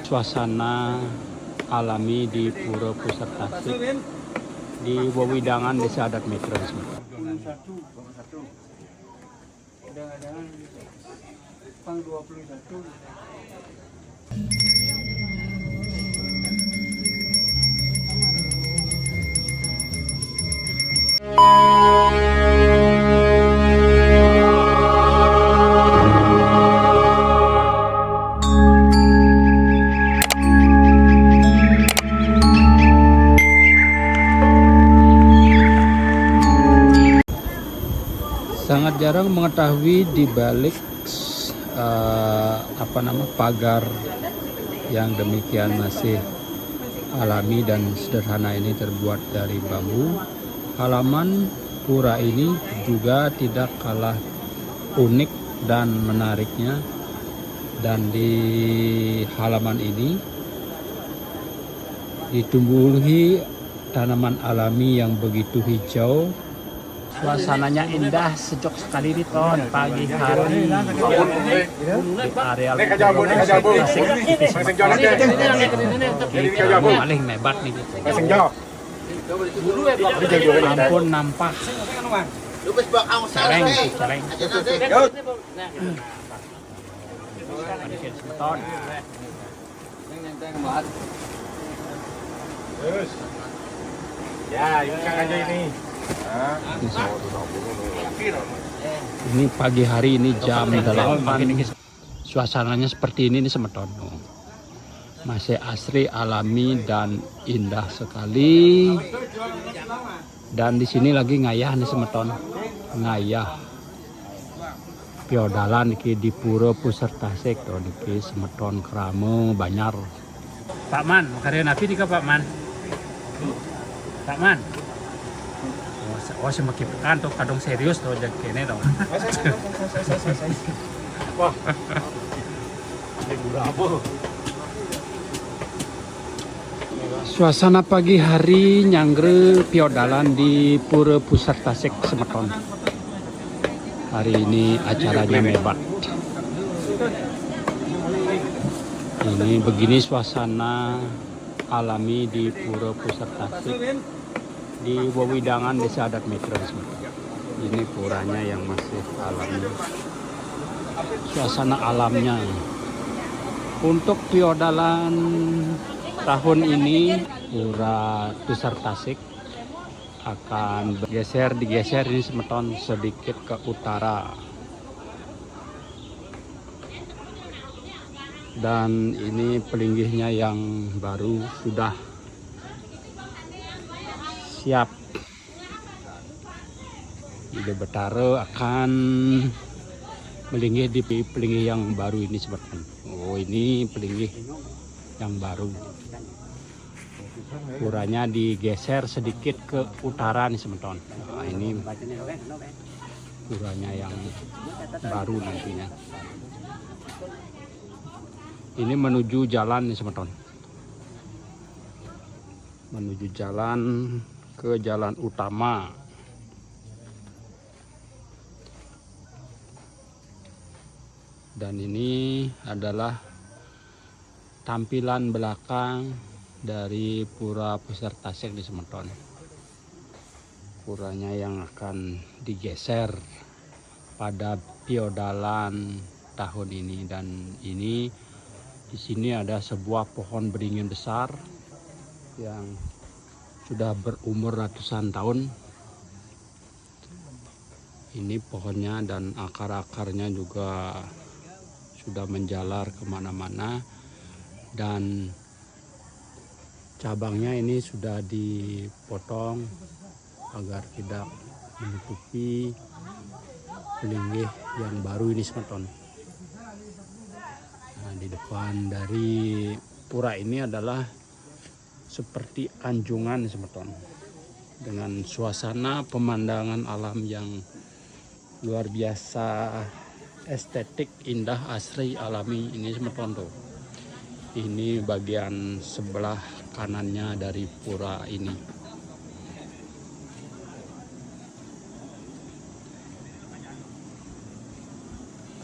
Suasana alami di Pura Pusat Tasik di Wewidangan Desa Adat Metro. Jangan-jangan Pang 21. Sangat jarang mengetahui di balik pagar yang demikian masih alami dan sederhana ini terbuat dari bambu. Halaman pura ini juga tidak kalah unik dan menariknya, dan di halaman ini ditumbuhi tanaman alami yang begitu hijau. Suasananya indah, sejuk sekali di tahun pagi hari di areal paling hebat nih. Ampun nampak celeng. Ya, ini aja ini. Ini pagi hari, ini jam 8. Suasananya seperti ini Semeton. Masih asri, alami dan indah sekali. Dan di sini lagi ngayah nih Semeton. Ngayah piodalan iki di Pura Pusat Tasik to niki Semeton Kramo Banyar. Pak Man, karya nabi dika Pak Man. Pak Man. Oh, semakin pekan tuh kadang serius tuh jadi kene tuh. Wah. Ini berapa? Suasana pagi hari nyangre piodalan di Pura Pusat Tasik Semeton. Hari ini acaranya hebat. Ini begini suasana alami di Pura Pusat Tasik di Wewidangan Desa Adat Metro. Ini puranya yang masih alami. Suasana alamnya. Untuk piodalan tahun ini Pura Pusat Tasik akan digeser ini Semeton sedikit ke utara. Dan ini pelinggihnya yang baru sudah siap. Ide Betara akan melinggih di pelinggih yang baru ini Semeton. Oh, ini pelinggih yang baru. Puranya digeser sedikit ke utara nih Semeton. Nah, ini puranya yang baru nantinya. Ini menuju jalan nih Semeton. Menuju jalan ke jalan utama. Dan ini adalah tampilan belakang dari Pura Pusat Tasik di Semeton. Puranya yang akan digeser pada piodalan tahun ini, dan ini di sini ada sebuah pohon beringin besar yang sudah berumur ratusan tahun. Ini pohonnya dan akar-akarnya juga sudah menjalar kemana-mana, dan cabangnya ini sudah dipotong agar tidak menutupi pelinggih yang baru ini Semeton. Nah, di depan dari pura ini adalah seperti anjungan Semeton, dengan suasana pemandangan alam yang luar biasa, estetik, indah, asri, alami ini Semeton tuh. Ini bagian sebelah kanannya dari pura ini.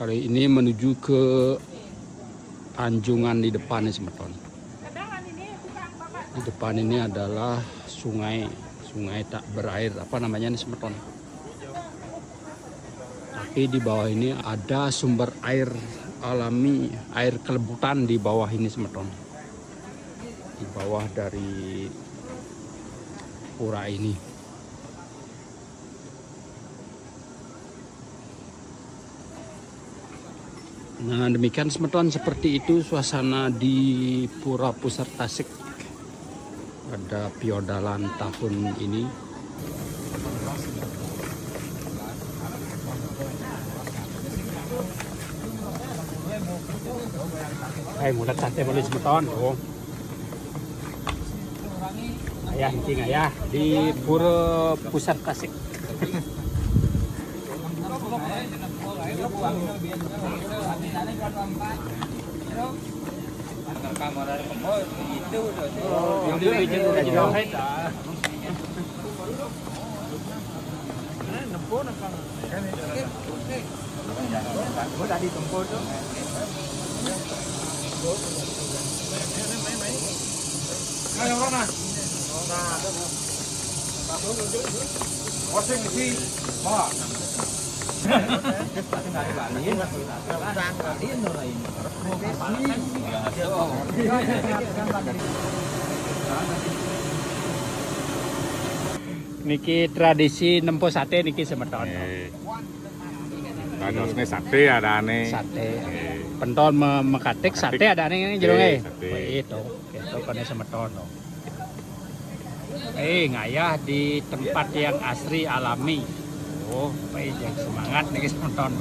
Kali ini menuju ke anjungan di depan nih Semeton. Di depan ini adalah sungai tak berair, apa namanya nih Semeton. Tapi di bawah ini ada sumber air alami, air kelebutan di bawah ini Semeton. Di bawah dari pura ini. Nah, demikian Semeton, seperti itu suasana di Pura Pusar Tasik pada piodalan tahun ini. Mulai sate boleh Semeton. Oh. Ayah ncing ayah di Pura Pusar Tasik. Niki tradisi nempo sate niki Semeton. Kalau sate ada aneh. Sate. Pentol mekatik sate ada aneh jero nggih. Sate. Itu kene Semeton. Ngayah di tempat yang asri alami. Oh, baik yang semangat nih Semeton.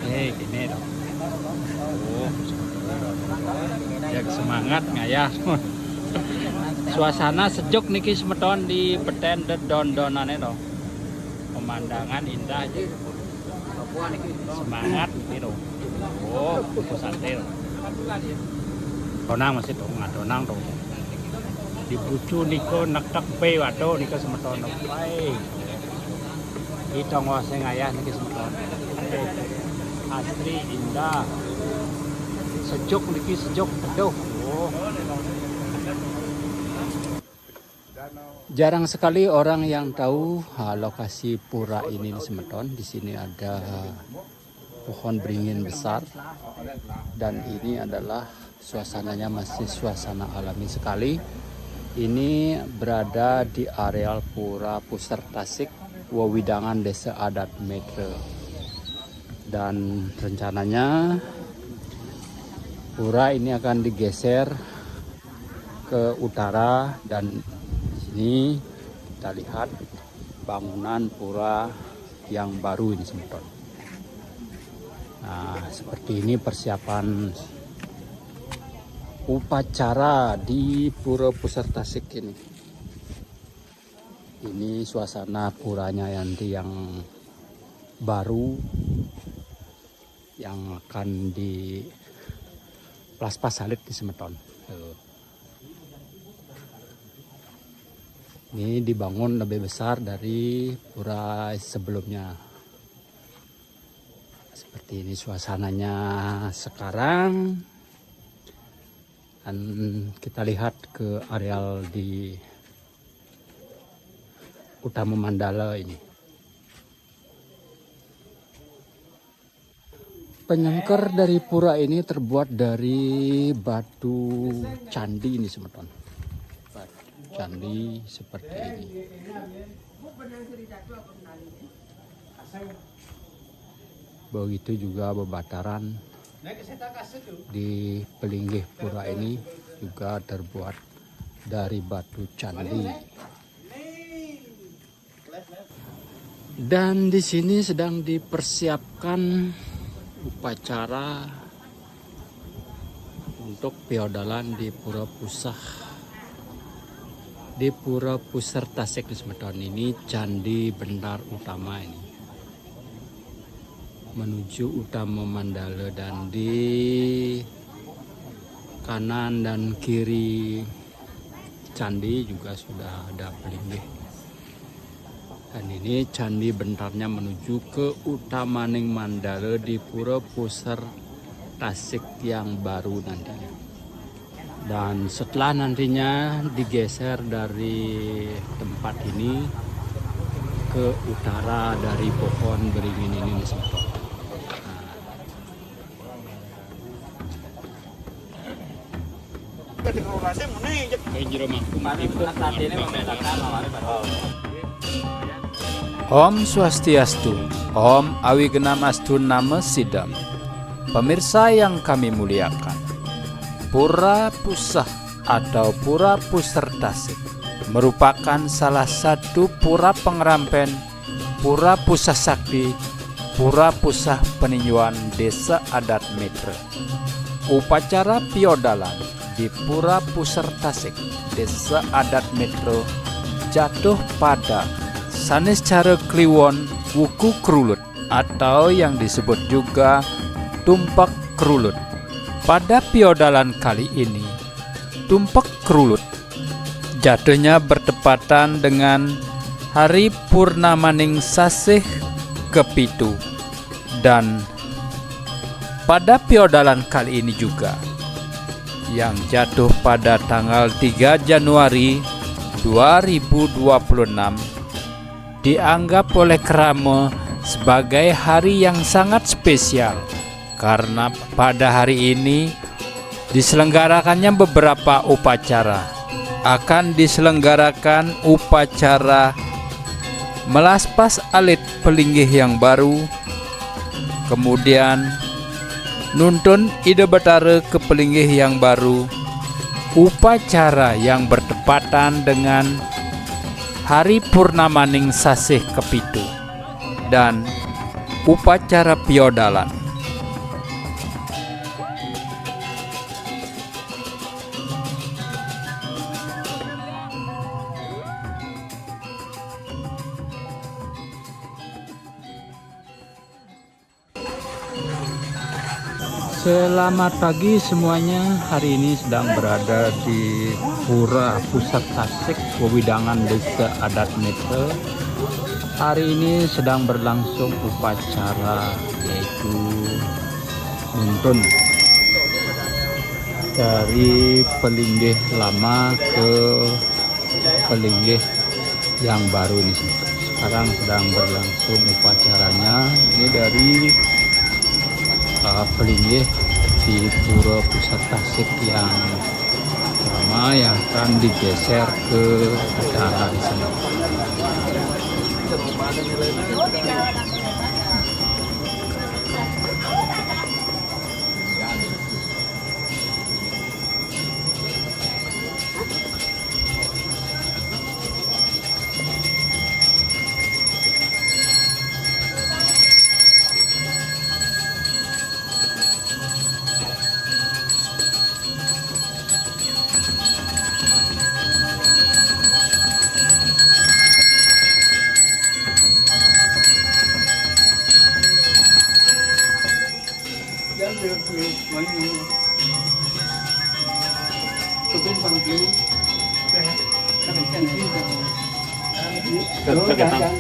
Gini dong. Oh, yang semangat ngayah. Suasana sejuk niki Semeton di Peten dedon-donane to. Pemandangan indah aja. Semangat gitu. Oh, sate. Donang masih dong, donang dong. Di bucu niko nektek pe waduh niko Semeton baik. Di tongwase ngayah niki Semeton. Asri indah. Sejuk niki sejuk aduh. Oh. Jarang sekali orang yang tahu lokasi pura ini di Semeton. Di sini ada pohon beringin besar dan ini adalah suasananya masih suasana alami sekali. Ini berada di areal Pura Pusar Tasik, Wewidangan Desa Adat Metre. Dan rencananya pura ini akan digeser ke utara dan ini kita lihat bangunan pura yang baru ini Semeton. Nah, seperti ini persiapan upacara di Pura Pusar Tasik ini. Ini suasana puranya yang baru yang akan di Plaspa Salib di Semeton. Ini dibangun lebih besar dari pura sebelumnya. Seperti ini suasananya sekarang. Dan kita lihat ke areal di Utama Mandala ini. Penyangker dari pura ini terbuat dari batu candi ini Semeton. Candi seperti ini. Begitu juga bebataran di pelinggih pura ini juga terbuat dari batu candi. Dan di sini sedang dipersiapkan upacara untuk piodalan di Pura Pusar Tasik di Semeton ini, candi benar utama ini menuju Utama Mandala, dan di kanan dan kiri candi juga sudah ada pelinggih. Dan ini Candi Bentarnya menuju ke Utamaning Mandala di Pura Pusar Tasik yang baru nantinya. Dan setelah nantinya digeser dari tempat ini ke utara dari pohon beringin ini nih Semeton. Om Swastiastu, Om Awigenam Astu Nama Sidam. Pemirsa yang kami muliakan, Pura Pusah atau Pura Pusar Tasik merupakan salah satu pura pengerampen Pura Pusah Sakti, Pura Pusah Peninjauan Desa Adat Mitra. Upacara piodalan di Pura Pusar Tasik, Desa Adat Metro jatuh pada sanes cara kliwon wuku krulut atau yang disebut juga tumpak krulut. Pada piodalan kali ini, tumpak krulut jatuhnya bertepatan dengan hari Purnamaning Sasih kepitu, dan pada piodalan kali ini juga yang jatuh pada tanggal 3 Januari 2026 dianggap oleh Kerama sebagai hari yang sangat spesial karena pada hari ini diselenggarakannya beberapa upacara. Akan diselenggarakan upacara melaspas alit pelinggih yang baru, kemudian nuntun ide betara ke pelinggih yang baru, upacara yang bertepatan dengan hari Purnamaning Sasih kepitu, dan upacara piodalan. Selamat pagi semuanya. Hari ini sedang berada di Pura Pusat Tasik, Wewidangan Desa Adat Mitra. Hari ini sedang berlangsung upacara yaitu nuntun dari pelinggih lama ke pelinggih yang baru ini. Sekarang sedang berlangsung upacaranya. Ini dari pelinggih di Pura Pusat Tasik yang lama yang akan digeser ke utara di sana.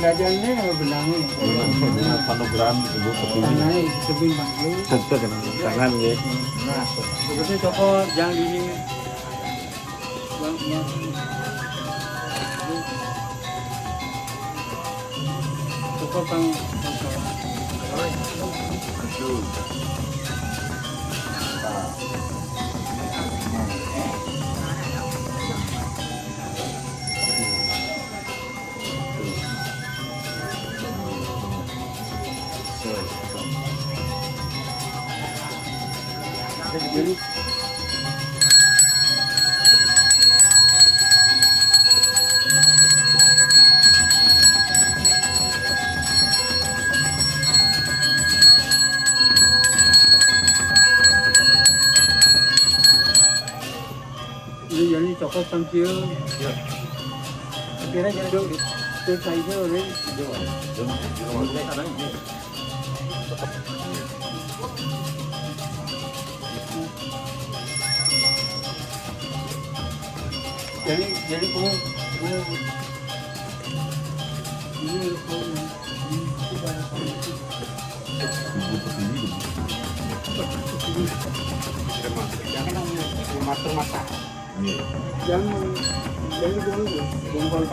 Gajahnya benangnya. Panogram ibu Tanahnya tebing banglu. tangan ya. Nah, sebetulnya toko jangan ini. Toko pang. Jadi toko pangkil. Kira jadi dulu itu saja oleh jadi kamu ini Jangan bungkol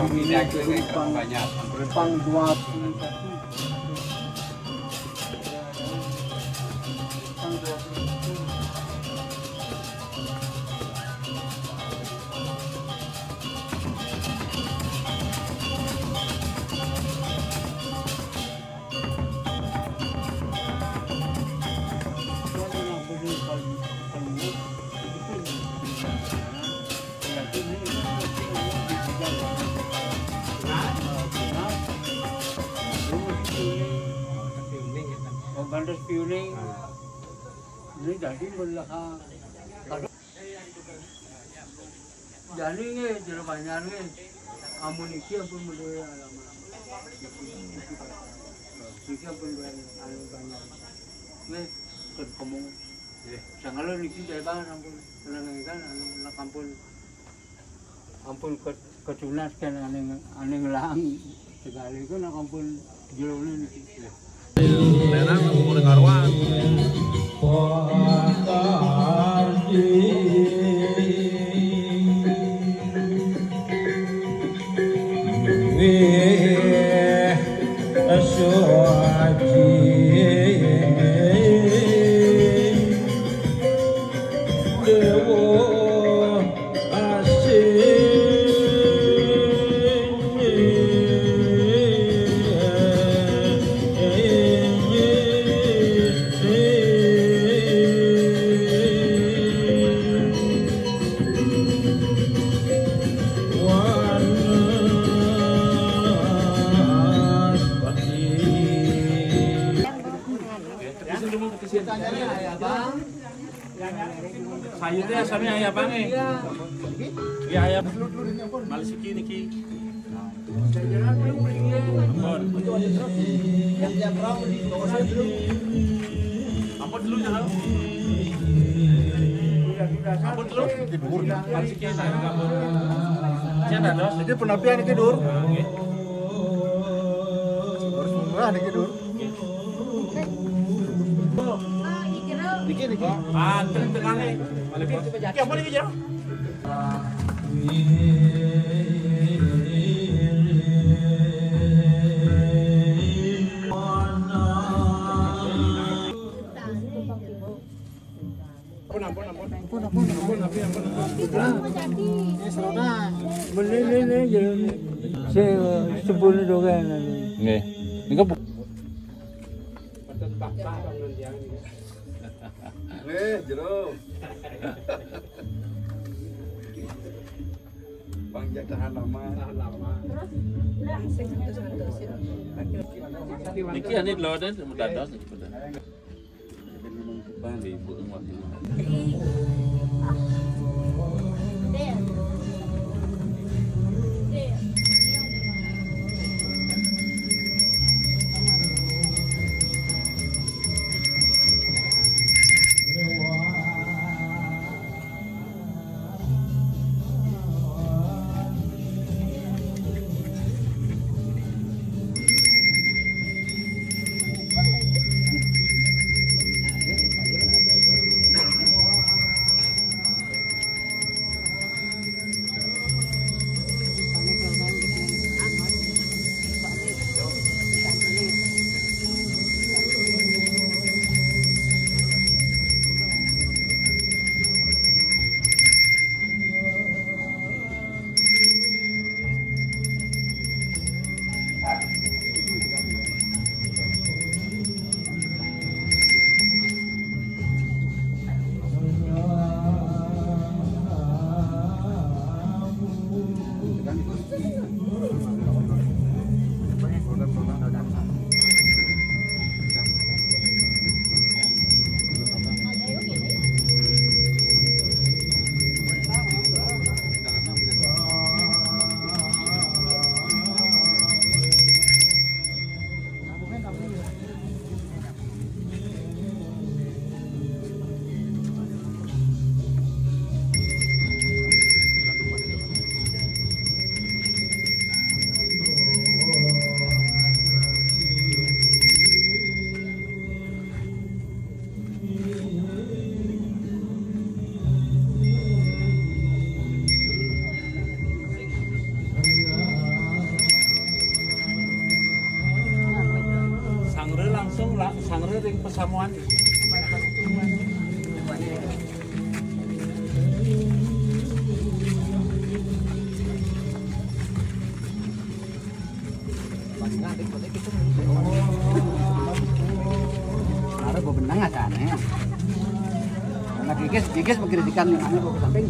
pang 21. Bandas piuling, ini jadi belakang. Jadi ni jelas banyak ni, amunisi pun boleh alamat. Jika pun boleh banyak. Ni kerkomong. Sangalau ni kita dah ampun, kan anak ampun ketunas kan ane ngelang sekali kan ampun jauh ni. Lenang mau dengarwan. Sayurnya asamnya ayam bang ya ayam malas kini ki ampun dulu ya ampun dulu tidur malas kini saya ampun jangan dos Jadi penapian tidur. Murah nih tidur. Dikit. ah tengah nih balik ya boleh ke jauh Boleh je. Saya sebelum dogan. Nggih. Niku jero. Bang jaga tahan lama. niki ane lo dan dados bang di ibu waktu pesamuan. Ada bebenang aja aneh. Karena gigis mengkritikan yang aneh ke samping.